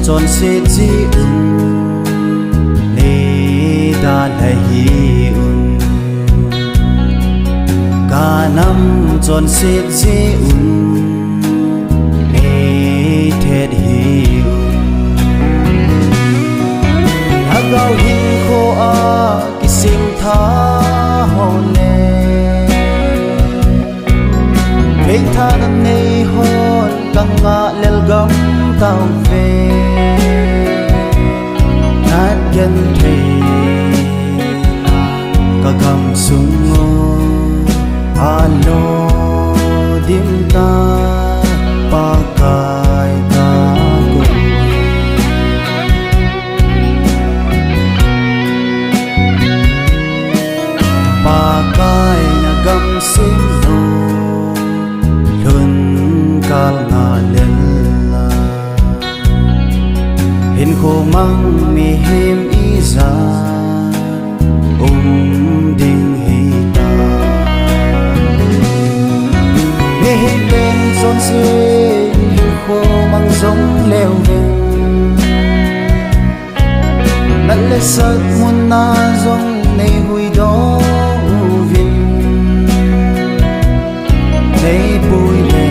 Chonset ji ne da la hi Kanam Chonset ji ne thet hi Hagao hin kho a kisim tha hone Beng tha nam nei hon kanga lel gam tao về nát gen thề cả cầm súng ngô alo dim ta pa kai ta cùng pa kai na gam sim no lun kal na len hin ko mang mi him iza ding hi ta mi him ben son se hin ko mang giống leo ven nãy lệ sat mun na giống nei hui do vin nei bui le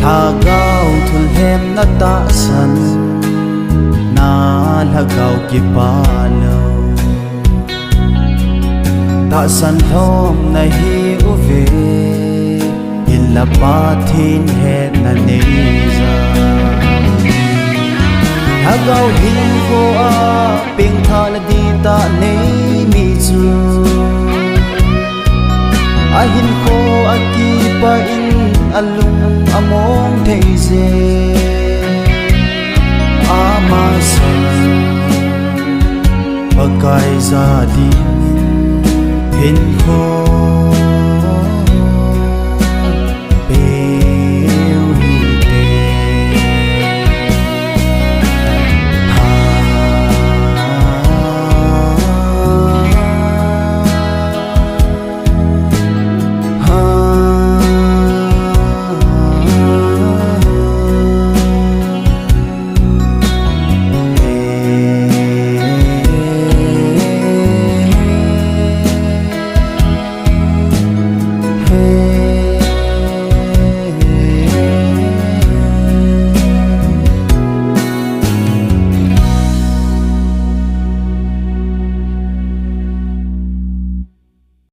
Hagao thul hem na ta san na hagao ki pa lo ta san thom na hi u ve illa pa thin he na nei za hagao hin ko a ping tha la di ta nei mi chu a hin ko a ki pa in alung among theize amasan pakai za din hin ko